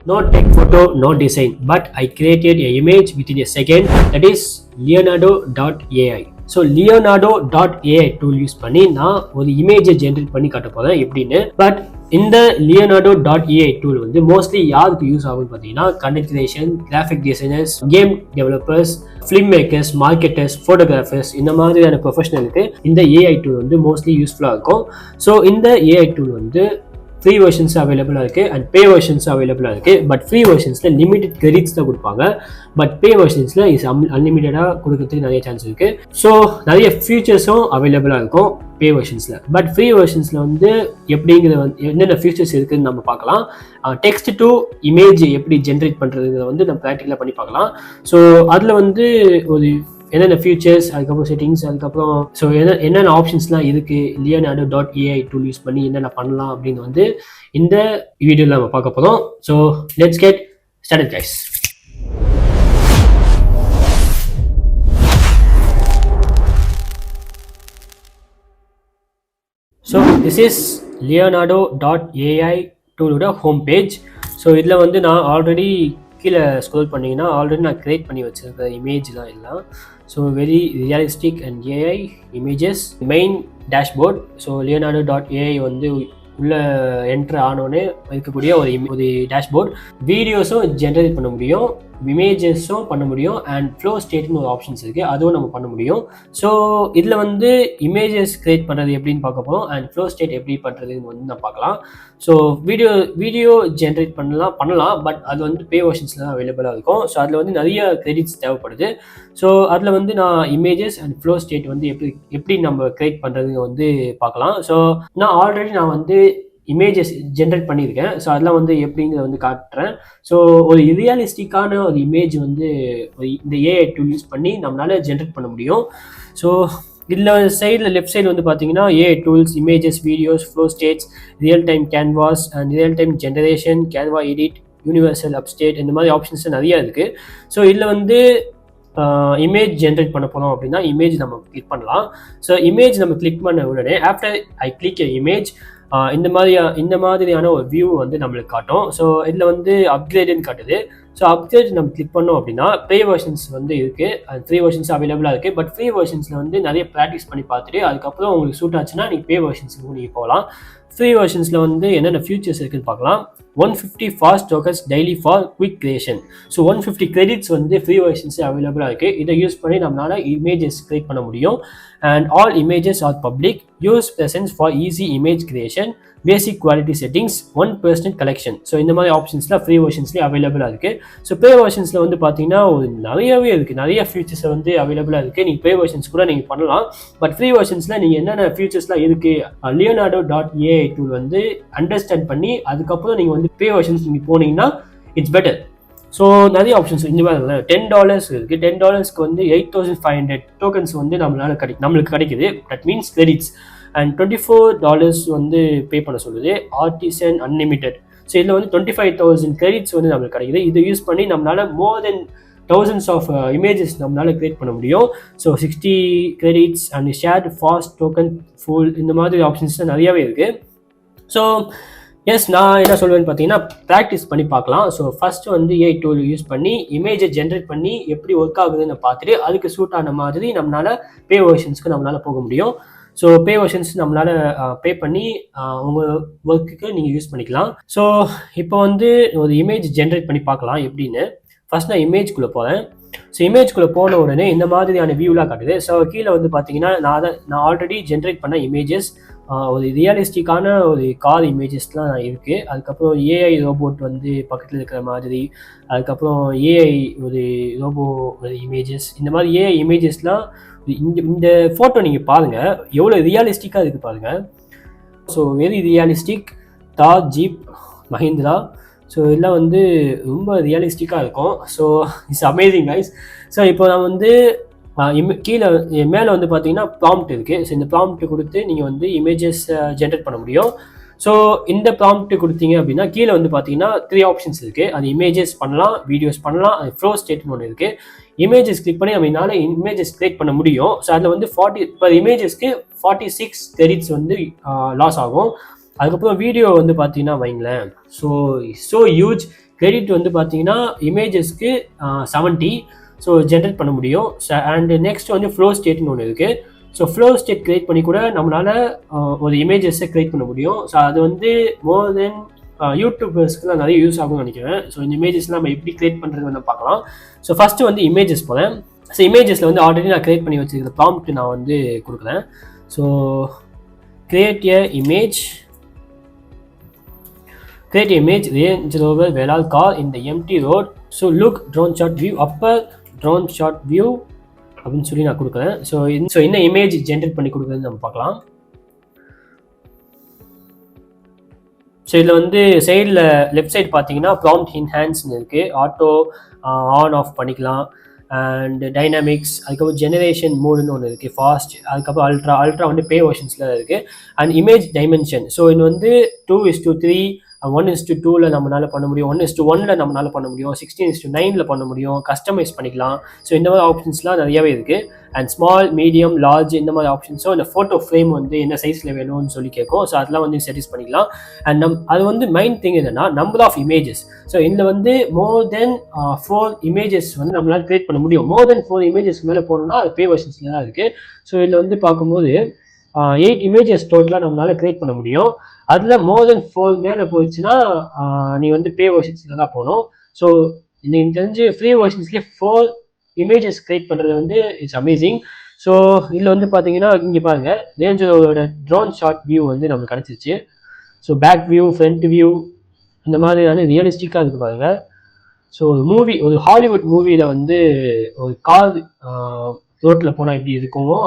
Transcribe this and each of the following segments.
no tech photo, no design, but I created an image within a second. That is Leonardo.ai. So Leonardo.ai tool use பண்ணி நான் ஒரு இமேஜை generate பண்ணி காட்ட போகிறேன் எப்படின்னு. பட் இந்த Leonardo.ai டூல் வந்து மோஸ்ட்லி யாருக்கு யூஸ் ஆகும்னு பார்த்தீங்கன்னா content creation, graphic designers, game developers, film makers, marketers, photographers இந்த மாதிரியான ப்ரொஃபஷனலுக்கு இந்த ஏஐ டூல் வந்து மோஸ்ட்லி யூஸ்ஃபுல்லாக இருக்கும். ஸோ இந்த ஏஐ டூல் வந்து ஃப்ரீ வெர்ஷன்ஸ் அவைலபிளாக இருக்குது அண்ட் பே வெர்ஷன்ஸ் அவைலபிளாக இருக்குது. பட் ஃப்ரீ வெர்ஷன்ஸில் லிமிடெட் கிரெடிட்ஸ் தான் கொடுப்பாங்க. பட் பே வெர்ஷன்ஸில் அன்லிமிட்டடாக கொடுக்கறதுக்கு நிறைய சான்ஸ் இருக்குது. ஸோ நிறைய ஃபியூச்சர்ஸும் அவைலபிளாக இருக்கும் பே வெர்ஷன்ஸில். பட் ஃப்ரீ வெர்ஷன்ஸில் வந்து எப்படிங்கிறது வந்து என்னென்ன ஃபியூச்சர்ஸ் இருக்குதுன்னு நம்ம பார்க்கலாம். டெக்ஸ்ட் டு இமேஜ் எப்படி ஜென்ரேட் பண்ணுறதுங்கிறத வந்து நம்ம ப்ராக்டிக்கலாக பண்ணி பார்க்கலாம். ஸோ அதில் வந்து ஒரு என்னென்ன ஃபியூச்சர்ஸ், அதுக்கப்புறம் செட்டிங்ஸ், அதுக்கப்புறம் ஸோ என்னென்ன ஆப்ஷன்ஸ்லாம் இருக்குது Leonardo.ai டூல் யூஸ் பண்ணி என்னென்ன பண்ணலாம் அப்படின்னு வந்து இந்த வீடியோவில் நம்ம பார்க்க போகிறோம். So let's get started guys. So this is Leonardo.ai டூலோட ஹோம் பேஜ். ஸோ இதில் வந்து நான் ஆல்ரெடி கீழே ஸ்க்ரோல் பண்ணிங்கன்னா ஆல்ரெடி நான் க்ரியேட் பண்ணி வச்சுருக்க இமேஜ் தான் எல்லாம். So very realistic and AI images. Main dashboard. So Leonardo.ai வந்து உள்ள என்ட்ரு ஆனோடனே இருக்கக்கூடிய ஒரு டேஷ்போர்ட். வீடியோஸும் ஜென்ரேட் பண்ண முடியும், இமேஜஸும் பண்ண முடியும் அண்ட் ஃப்ளோ ஸ்டேட்னு ஒரு ஆப்ஷன்ஸ் இருக்குது, அதுவும் நம்ம பண்ண முடியும். ஸோ இதில் வந்து இமேஜஸ் கிரியேட் பண்ணுறது எப்படின்னு பார்க்க போகிறோம் அண்ட் ஃப்ளோ ஸ்டேட் எப்படி பண்ணுறதுன்னு வந்து நம்ம பார்க்கலாம். ஸோ வீடியோ ஜென்ரேட் பண்ணலாம் பட் அது வந்து பே வெர்ஷன்ஸில் தான் அவைலபிளாக இருக்கும். ஸோ அதில் வந்து நிறைய கிரெடிட்ஸ் தேவைப்படுது. ஸோ அதில் வந்து நான் இமேஜஸ் அண்ட் ஃப்ளோ ஸ்டேட் வந்து எப்படி நம்ம கிரியேட் பண்ணுறதுங்க வந்து பார்க்கலாம். ஸோ நான் வந்து இமேஜஸ் ஜென்ரேட் பண்ணியிருக்கேன். ஸோ அதெல்லாம் வந்து எப்படிங்கிறத வந்து காட்டுறேன். ஸோ ஒரு ரியலிஸ்டிக்கான ஒரு இமேஜ் வந்து இந்த ஏஐ டூல் யூஸ் பண்ணி நம்மளால ஜென்ரேட் பண்ண முடியும். ஸோ இதில் லெஃப்ட் சைடு வந்து பார்த்தீங்கன்னா AI tools, images, videos, flow states, real time canvas and real time generation, Canva edit, universal upstate இந்த மாதிரி ஆப்ஷன்ஸ் நிறையா இருக்குது. ஸோ இதில் வந்து இமேஜ் ஜென்ரேட் பண்ண போனோம் அப்படின்னா இமேஜ் நம்ம கிளிக் பண்ணலாம். ஸோ இமேஜ் நம்ம கிளிக் பண்ண உடனே ஆஃப்டர் ஐ கிளிக் இமேஜ் இந்த மாதிரியான ஒரு வியூ வந்து நம்மளுக்கு காட்டும். ஸோ இதில் வந்து அப்கிரேடுன்னு காட்டுது. ஸோ அப்கிரேட் நம்ம கிளிக் பண்ணோம் அப்படின்னா பே வெர்ஷன்ஸ் வந்து இருக்குது, அது ஃப்ரீ வெர்ஷன்ஸ் அவைலபிளாக இருக்குது. பட் ஃப்ரீ வெர்ஷன்ஸில் வந்து நிறைய ப்ராக்டிஸ் பண்ணி பார்த்துட்டு அதுக்கப்புறம் உங்களுக்கு சூட் ஆச்சுன்னா நீங்கள் பே வெர்ஷன்ஸுக்கு நீங்கள் போகலாம். ஃப்ரீ வெர்ஷன்ஸில் வந்து என்னென்ன ஃபியூச்சர்ஸ் இருக்குன்னு பார்க்கலாம். 150 fast tokens daily for quick creation. So 150 credits வந்து ஃப்ரீ வெர்ஷன்ஸே அவைலபிளாக இருக்குது. இதை யூஸ் பண்ணி நம்மளால் இமேஜஸ் கிரியேட் பண்ண முடியும். And all images are public. Use presence for easy image creation. Basic quality settings. 1% collection. So இந்த மாதிரி ஆப்ஷன்ஸ்லாம் ஃப்ரீ வெர்ஷன்ஸ்லேயே அவைலபிளாக இருக்குது. ஸோ பே வெர்ஷன்ஸில் வந்து பார்த்தீங்கன்னா நிறையவே இருக்குது, நிறைய ஃபியூச்சர்ஸ் வந்து அவைலபிளாக இருக்குது. நீங்கள் பே வெர்ஷன்ஸ் கூட நீங்கள் பண்ணலாம். பட் ஃப்ரீ வெர்ஷன்ஸில் நீங்கள் என்னென்ன ஃபியூச்சர்ஸ்லாம் இருக்குது Leonardo.ai டூல் வந்து அண்டர்ஸ்டாண்ட் பண்ணி அதுக்கப்புறம் நீங்கள் வந்து பே வெர்ஷன்ஸ் நீங்கள் போனீங்கன்னா இட்ஸ் பெட்டர். ஸோ நிறைய ஆப்ஷன்ஸ் இந்த மாதிரி $10 இருக்குது. $10க்கு வந்து 8500 டோக்கன்ஸ் வந்து நம்மளுக்கு கிடைக்குது. That means credits. அண்ட் $24 வந்து பே பண்ண சொல்லுது. Artisan unlimited. ஸோ இதில் வந்து 25,000 கிரெடிட்ஸ் வந்து நம்மளுக்கு கிடைக்குது. இதை யூஸ் பண்ணி நம்மளால மோர் தென் thousands ஆஃப் இமேஜஸ் நம்மளால கிரியேட் பண்ண முடியும். So 60 credits and shirt fast token full இந்த மாதிரி ஆப்ஷன்ஸ் நிறையாவே இருக்குது. ஸோ எஸ், நான் என்ன சொல்வேன்னு பார்த்தீங்கன்னா ப்ராக்டிஸ் பண்ணி பார்க்கலாம். ஸோ ஃபஸ்ட்டு வந்து ஏஐ டூல் யூஸ் பண்ணி இமேஜை ஜென்ரேட் பண்ணி எப்படி ஒர்க் ஆகுதுன்னு பார்த்துட்டு அதுக்கு சூட் ஆன மாதிரி நம்மளால் பே வெர்ஷன்ஸ்க்கு நம்மளால் போக முடியும். ஸோ பே வெர்ஷன்ஸ் நம்மளால் பே பண்ணி உங்கள் ஒர்க்குக்கு நீங்கள் யூஸ் பண்ணிக்கலாம். ஸோ இப்போ வந்து ஒரு இமேஜ் ஜென்ரேட் பண்ணி பார்க்கலாம் எப்படின்னு. ஃபஸ்ட் நான் இமேஜ்குள்ளே போகிறேன். ஸோ இமேஜ்குள்ளே போன உடனே இந்த மாதிரியான வியூலாம் காட்டுது. ஸோ கீழே வந்து பார்த்தீங்கன்னா நான் ஆல்ரெடி ஜென்ரேட் பண்ண இமேஜஸ் ஒரு ரியலிஸ்டிக்கான ஒரு கார் இமேஜஸ்லாம் இருக்குது. அதுக்கப்புறம் ஏஐ ரோபோட் வந்து பக்கத்தில் இருக்கிற மாதிரி, அதுக்கப்புறம் ஏஐ ஒரு ரோபோ ஒரு இமேஜஸ், இந்த மாதிரி ஏஐ இமேஜஸ்லாம் இந்த ஃபோட்டோ நீங்கள் பாருங்கள் எவ்வளோ ரியலிஸ்டிக்காக இருக்குது பாருங்கள். So very realistic. தார், ஜீப், மஹிந்திரா. ஸோ இதெல்லாம் வந்து ரொம்ப ரியலிஸ்டிக்காக இருக்கும். So it's amazing guys. So இப்போ நான் வந்து கீழே மேலே வந்து பார்த்தீங்கன்னா ப்ராம்ப்ட் இருக்குது. ஸோ இந்த ப்ராம்ப்ட் கொடுத்து நீங்கள் வந்து இமேஜஸ் ஜென்ரேட் பண்ண முடியும். ஸோ இந்த ப்ராம்ப்ட் கொடுத்தீங்க அப்படின்னா கீழே வந்து பார்த்தீங்கன்னா 3 ஆப்ஷன்ஸ் இருக்குது. அது இமேஜஸ் பண்ணலாம், வீடியோஸ் பண்ணலாம், அது ஃப்ளோ ஸ்டேட்னு ஒன்று இருக்குது. இமேஜஸ் கிளிக் பண்ணி நம்மளால இமேஜஸ் கிரியேட் பண்ண முடியும். ஸோ அதில் வந்து 40 per இமேஜஸ்க்கு 46 கிரெடிட்ஸ் வந்து லாஸ் ஆகும். அதுக்கப்புறம் வீடியோ வந்து பார்த்தீங்கன்னா வைங்களேன், ஸோ ஹியூஜ் கிரெடிட் வந்து பார்த்தீங்கன்னா இமேஜஸ்க்கு 70. ஸோ ஜென்ரேட் பண்ண முடியும். அண்ட் நெக்ஸ்ட் வந்து ஃப்ளோ ஸ்டேட்னு ஒன்று இருக்குது. ஸோ ஃப்ளோ ஸ்டேட் கிரியேட் பண்ணி கூட நம்மளால் ஒரு இமேஜஸை கிரியேட் பண்ண முடியும். ஸோ அது வந்து மோர் தென் யூடியூபர்ஸ்க்குலாம் நிறைய யூஸ் ஆகும்னு நினைக்கிறேன். ஸோ இந்த இமேஜஸ்லாம் நம்ம எப்படி கிரியேட் பண்ணுறது நம்ம பார்க்கலாம். ஸோ ஃபஸ்ட்டு வந்து இமேஜஸ் போகிறேன். ஸோ இமேஜஸில் வந்து ஆல்ரெடி நான் கிரியேட் பண்ணி வச்சுருக்கிற ப்ராம்ப்ட் நான் வந்து கொடுக்குறேன். So create a image, create image Range Rover Velar car in the empty road. So look drone shot view, upper drone shot view அப்படின்னு சொல்லி நான் கொடுக்குறேன். ஸோ என்ன இமேஜ் ஜென்ரேட் பண்ணி கொடுக்குறதுன்னு நம்ம பார்க்கலாம். ஸோ இதில் வந்து சைடில் லெஃப்ட் சைடு பார்த்தீங்கன்னா ப்ராம்ப்ட் என்ஹான்ஸ்னு இருக்குது. ஆட்டோ ஆன் ஆஃப் பண்ணிக்கலாம். அண்ட் டைனாமிக்ஸ், அதுக்கப்புறம் ஜெனரேஷன் மோடுன்னு ஒன்று இருக்குது, ஃபாஸ்ட், அதுக்கப்புறம் அல்ட்ரா வந்து பே வெர்ஷன்ஸில் இருக்குது. அண்ட் இமேஜ் டைமென்ஷன், ஸோ இது வந்து 2:3, 1:2 நம்மளால பண்ண முடியும், 1:1 நம்மளால பண்ண முடியும், 16:9 பண்ண முடியும், கஸ்டமைஸ் பண்ணிக்கலாம். ஸோ இந்த மாதிரி ஆப்ஷன்ஸ்லாம் நிறையவே இருக்குது. அண்ட் ஸ்மால், மீடியம், லார்ஜ் இந்த மாதிரி ஆப்ஷன்ஸோ இந்த ஃபோட்டோ ஃப்ரேம் வந்து என்ன சைஸில் வேணும்னு சொல்லி கேட்கும். ஸோ அதெல்லாம் வந்து செட்டிஸ் பண்ணிக்கலாம். அண்ட் அது வந்து மெயின் திங் என்னன்னா நம்பர் ஆஃப் இமேஜஸ். ஸோ இதில் வந்து மோர் தென் 4 இமேஜஸ் வந்து நம்மளால் கிரியேட் பண்ண முடியும். மோர் தென் 4 இமேஜஸ் மேலே போகணும்னா அது பே வெர்ஷன்ஸில் தான் இருக்குது. ஸோ இதில் வந்து பார்க்கும்போது 8 இமேஜஸ் டோட்டலாக நம்மளால் கிரியேட் பண்ண முடியும். அதில் மோர் தென் 4 மேலே போயிடுச்சுன்னா நீ வந்து பே வெர்ஷன்ஸில் தான் போகணும். ஸோ நீங்கள் தெரிஞ்சு ஃப்ரீ வெர்ஷன்ஸ்லேயே 4 இமேஜஸ் கிரியேட் பண்ணுறது வந்து இட்ஸ் அமேசிங். ஸோ இதில் வந்து பார்த்தீங்கன்னா இங்கே பாருங்கள், ரேஞ்சரோட ட்ரோன் ஷாட் வியூ வந்து நமக்கு கிடச்சிருச்சு. So back view, front view, இந்த மாதிரியான ரியலிஸ்டிக்காக இருக்குது பாருங்கள். ஸோ ஒரு ஹாலிவுட் மூவியில் வந்து ஒரு கார் ரோட்டில் போனால் எப்படி இருக்குமோ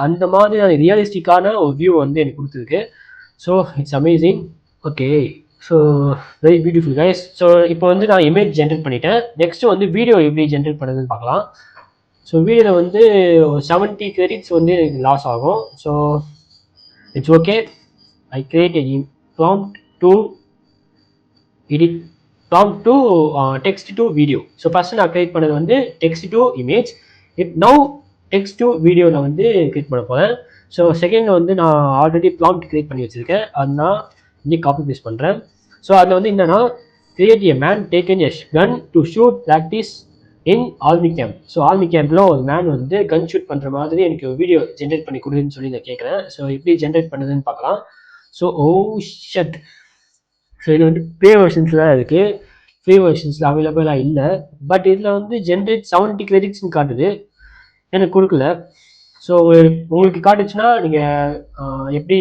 அந்த மாதிரியான ரியலிஸ்டிக்கான ஒரு வியூ வந்து எனக்கு கொடுத்துருக்கு. So it's amazing. Okay, so very beautiful guys. So இப்போ வந்து நான் இமேஜ் ஜென்ரேட் பண்ணிட்டேன். நெக்ஸ்ட்டு வந்து வீடியோ எப்படி ஜென்ரேட் பண்ணுறதுன்னு பார்க்கலாம். ஸோ வீடியோவில் வந்து 70 கிரெடிட்ஸ் வந்து எனக்கு லாஸ் ஆகும். So it's okay. I create a prompt to edit, prompt to text to video. So first நான் create பண்ணது வந்து text to image. Now text to video நான் வந்து create பண்ண போகிறேன். ஸோ செகண்டில் வந்து நான் ஆல்ரெடி prompt create பண்ணி வச்சுருக்கேன். அது நான் இங்கே காப்பி பேஸ்ட் பண்ணுறேன். ஸோ அதில் வந்து என்னென்னா create a man taken a gun to shoot practice in army camp. So army கேம்பில் ஒரு மேன் வந்து கன் ஷூட் பண்ணுற மாதிரி எனக்கு வீடியோ ஜென்ரேட் பண்ணி கொடுன்னு சொல்லி நான் கேட்குறேன். ஸோ எப்படி ஜென்ரேட் பண்ணுதுன்னு பார்க்கலாம். So shut. ஸோ இது வந்து பே வெர்ஷன்ஸில் தான் இருக்குது, ஃப்ரீ வெர்ஷன்ஸில் அவைலபிளாக இல்லை. பட் இதில் வந்து ஜென்ரேட் 70 கிரெடிட்ஸ்னு காட்டுது, எனக்கு கொடுக்கல. ஸோ உங்களுக்கு காட்டுச்சுன்னா நீங்கள் எப்படி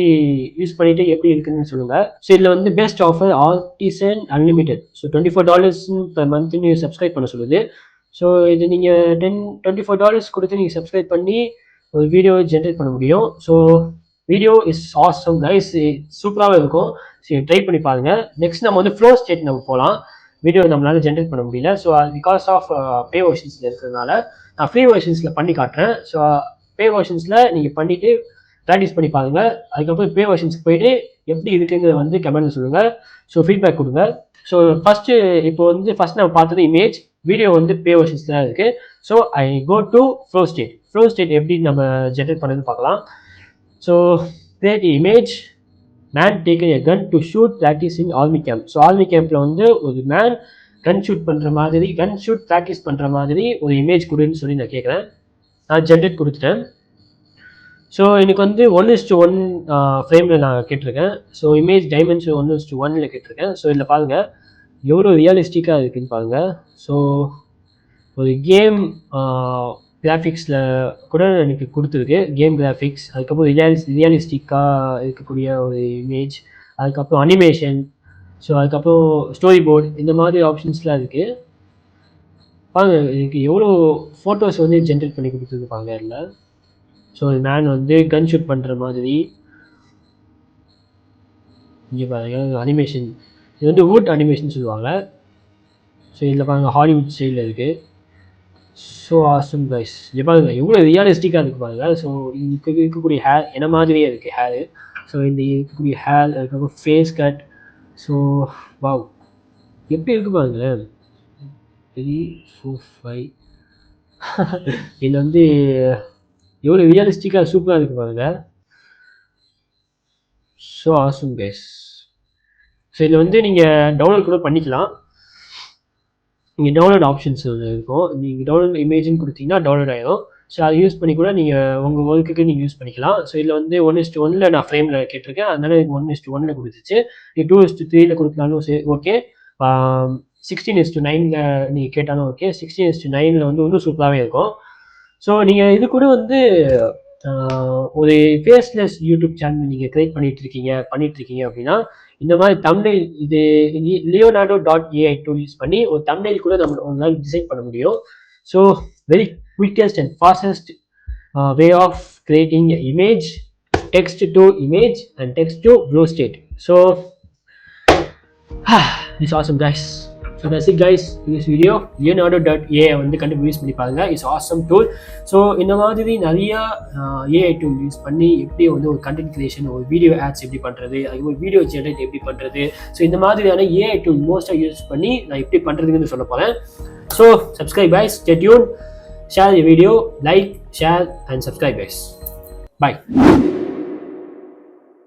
யூஸ் பண்ணிவிட்டு எப்படி இருக்குதுன்னு சொல்லுங்கள். ஸோ இதில் வந்து best offer artisan unlimited. So $24 per month நீங்கள் சப்ஸ்கிரைப் பண்ண சொல்லுது. ஸோ இது நீங்கள் $24 கொடுத்து நீங்கள் சப்ஸ்கிரைப் பண்ணி ஒரு வீடியோ ஜென்ரேட் பண்ண முடியும். So video is awesome guys, சூப்பராகவே இருக்கும். சரி, ட்ரை பண்ணி பாருங்கள். நெக்ஸ்ட் நம்ம வந்து ஃப்ளோ ஸ்டேட் நம்ம போகலாம். வீடியோ நம்மளால் ஜென்ரேட் பண்ண முடியல. ஸோ பிகாஸ் ஆஃப் பே வெர்ஷன்ஸில் இருக்கிறதுனால நான் ஃப்ரீ வெர்ஷன்ஸில் பண்ணி காட்டுறேன். ஸோ பே வெர்ஷன்ஸில் நீங்கள் பண்ணிவிட்டு ப்ராக்டிஸ் பண்ணி பாருங்கள். அதுக்கப்புறம் பே வெர்ஷன்ஸ்க்கு போயிட்டு எப்படி இருக்குங்கிறத வந்து கமெண்ட்டில் சொல்லுங்கள். ஸோ ஃபீட்பேக் கொடுங்க. ஸோ ஃபஸ்ட்டு இப்போ வந்து ஃபஸ்ட் நம்ம பார்த்தது இமேஜ், வீடியோ வந்து பே வெர்ஷன்ஸ் தான் இருக்குது. So I go to flow state. Flow state எப்படி நம்ம ஜென்ரேட் பண்ணுறதுன்னு பார்க்கலாம். So create image, man taken a gun to shoot practice in army camp. So army கேம்பில் வந்து ஒரு மேன் கன் ஷூட் பண்ணுற மாதிரி, கன் ஷூட் ப்ராக்டிஸ் பண்ணுற மாதிரி ஒரு இமேஜ் கொடுன்னு சொல்லி நான் கேட்குறேன். நான் ஜென்ரேட் கொடுத்துட்டேன். ஸோ எனக்கு வந்து 1:1 ஃப்ரேமில் நான் கேட்டிருக்கேன். ஸோ இமேஜ் டைமென்ஷன் 1:1 கேட்டிருக்கேன். ஸோ இதில் பாருங்கள் எவ்வளோ ரியலிஸ்டிக்காக இருக்குதுன்னு பாருங்கள். ஸோ ஒரு கேம் கிராஃபிக்ஸில் கூட எனக்கு கொடுத்துருக்கு, கேம் கிராஃபிக்ஸ். அதுக்கப்புறம் ரியலிஸ்டிக்காக இருக்கக்கூடிய ஒரு இமேஜ், அதுக்கப்புறம் அனிமேஷன், ஸோ அதுக்கப்புறம் ஸ்டோரி போர்டு, இந்த மாதிரி ஆப்ஷன்ஸ்லாம் இருக்குது. பாருங்க எனக்கு எவ்வளோ ஃபோட்டோஸ் வந்து ஜென்ரேட் பண்ணி கொடுத்துருப்பாங்க இதில். ஸோ மேன் வந்து கன் ஷூட் பண்ணுற மாதிரி இங்கே பாருங்க அனிமேஷன். இது வந்து வுட் அனிமேஷன் சொல்லுவாங்க. ஸோ இதில் பாருங்கள் ஹாலிவுட் ஸ்டைலில் இருக்குது. ஸோ ஆசம் கைஸ், இங்கே பாருங்க எவ்வளோ ரியலிஸ்டிக்காக இருக்குது பாருங்கள். ஸோ இருக்கக்கூடிய ஹேர் என்ன மாதிரியே இருக்குது ஹேரு. ஸோ இந்த இருக்கக்கூடிய ஹேர், அதுக்கப்புறம் ஃபேஸ் கட். ஸோ வாவ், எப்படி இருக்குது பாருங்களேன். 3, 4, 5 இதில் வந்து எவ்வளோ ரியலிஸ்டிக்காக சூப்பராக இருக்குது பாருங்கள். So awesome guys. ஸோ இதில் வந்து நீங்கள் டவுன்லோட் கூட பண்ணிக்கலாம். இங்கே டவுன்லோட் ஆப்ஷன்ஸ் இருக்கும். நீங்கள் டவுன்லோட் இமேஜ்னு கொடுத்தீங்கன்னா டவுன்லோட் ஆகிடும். ஸோ அதை யூஸ் பண்ணி கூட நீங்கள் உங்கள் ஒர்க்குக்கு நீங்கள் யூஸ் பண்ணிக்கலாம். ஸோ இதில் வந்து 1:1 நான் ஃப்ரேமில் கேட்டிருக்கேன், அதனால 1:1 கொடுத்துச்சு. நீ 2:3 கொடுத்தாலும் சரி ஓகே, 16:9 நீங்கள் கேட்டாலும் ஓகே. 16:9 வந்து இன்னும் சூப்பராகவே இருக்கும். ஸோ நீங்கள் இது கூட வந்து ஒரு ஃபேஸ்லெஸ் யூடியூப் சேனல் நீங்கள் கிரியேட் பண்ணிட்டு இருக்கீங்க அப்படின்னா இந்த மாதிரி தம்ப்நெயில் இது Leonardo.ai டூல் யூஸ் பண்ணி ஒரு தம்ப்நெயில் கூட நம்மளால டிசைன் பண்ண முடியும். So very quickest and fastest way of creating image, text to image and text to flow state. So it's awesome guys. So that's it guys, this video Leonardo.ai வந்து கண்டிப்பாக use பண்ணி பாருங்க. It's awesome tool. So இந்த மாதிரி நிறையா AI tool use பண்ணி எப்படி வந்து ஒரு கண்டென்ட் கிரியேஷன், ஒரு வீடியோ ஆட்ஸ் எப்படி பண்ணுறது, ஒரு வீடியோ ஜெனரேட் எப்படி பண்ணுறது, ஸோ இந்த மாதிரியான ஏஐ டூல் மோஸ்ட்டாக யூஸ் பண்ணி நான் எப்படி பண்ணுறதுன்னு சொல்ல போகிறேன். So subscribe guys, stay tuned, share the video, like, share and subscribe guys. Bye.